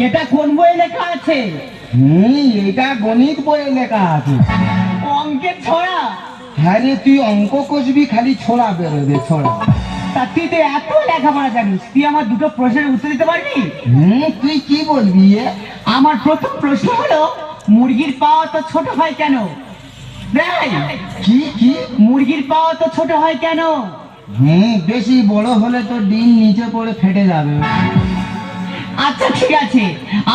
এটা কোন বইয়ে লেখা আছে? এটা গণিত বইয়ে লেখা আছে। অঙ্কের ছড়া? হ্যাঁ রে, তুই অঙ্ক কষবি, খালি ছোড়া বেরোবে ছোড়া। তা তুই তো এত লেখাপড়া জানিস, তুই আমার দুটো প্রশ্নের উত্তর দিতে পারবি? তুই কি বলবি? আমার প্রথম প্রশ্ন হলো, মুরগির পা তো ছোট হয় কেন? কি কি? মুরগির পা তো ছোট হয় কেন? বেশি বড় হলে তো ডিম নিচে পড়ে ফেটে যাবে। আচ্ছা ঠিক আছে,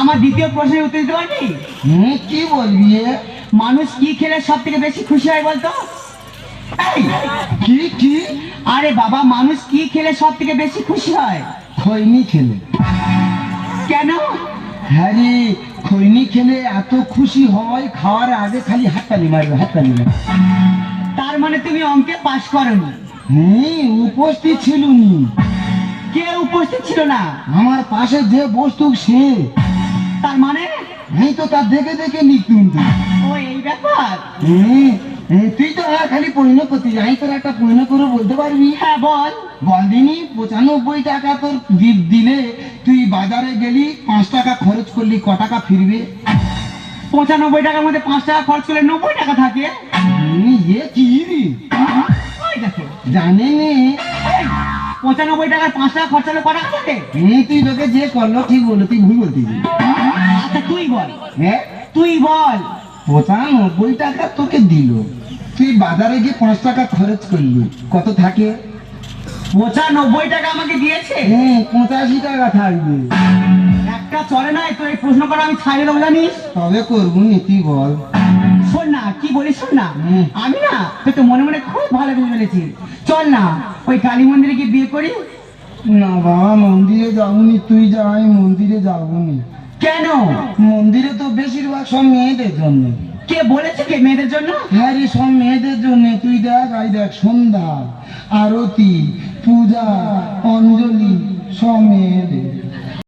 আমার দ্বিতীয় প্রশ্নের উত্তর দিতে পারবি? কি বলবি? মানুষ কি খেলে সব থেকে বেশি খুশি হয় বলতো? কি কি? আরে বাবা, মানুষ কি খেলে সব থেকে বেশি খুশি হয়? খৈনি খেলে। কেন? হ্যাঁ রে, খৈনি খেলে এত খুশি হয়, খাওয়ার আগে খালি হাততালি মারবে, হাততালি মারবে। তার মানে তুমি অঙ্কে পাশ করোনি? উপস্থিত ছিলুনি। কে উপস্থিত ছিল না? আমার পাশে যে বস্তু সে। তার মানে? আমি তো তার দেখে দেখে লিখতুম। ও এই ব্যাপার। তুই তো খালি পরিণয় করতে যাই, তোর একটা পরিণয় করে বলতে পারবি? হ্যাঁ বল। বলদিনি 95 টাকা তোর দিলে তুই বাজারে গেলি, 5 টাকা খরচ করলি, ক টাকা ফিরবে? 95 টাকার মধ্যে 5 টাকা খরচ করলে 90 টাকা থাকে। কি রে? ওই দেখো, জানে নে। 95 টাকার 5 টাকা খরচ হলে ক টাকা থাকে? তুই তোকে যে করলো ঠিক বললো, তুই ভুল বলতিস। আচ্ছা তুই বল। হ্যাঁ তুই বল। 95 টাকা তোকে দিল, তুই বাজারে গিয়ে 5 টাকা খরচ করলি, কত থাকে? 95 টাকা আমাকে দিয়েছে। 85 টাকা থাকবে। একটা চলে নাই তো, এই প্রশ্ন করা আমি ছাড়িয়ে দেবো জানিস? তবে করবো নি, তুই বল। শোন না, কি বলিস শোন না। আমি না তোকে মনে মনে খুব ভালো ভেবে ফেলেছি। চল না ওই কালী মন্দিরে গিয়ে বিয়ে করি। না বাবা, মন্দিরে যাবনি, তুই যা, আমি মন্দিরে যাবনি। কেন? মন্দিরে তো বেশিরভাগ সব মেয়েদের জন্য। কে বলেছে কে মেয়েদের জন্য? হ্যাঁ রে, সব মেয়েদের জন্য। তুই দেখ, দেখ, সন্ধ্যা, আরতি, পূজা, অঞ্জলি সব মেয়েদের।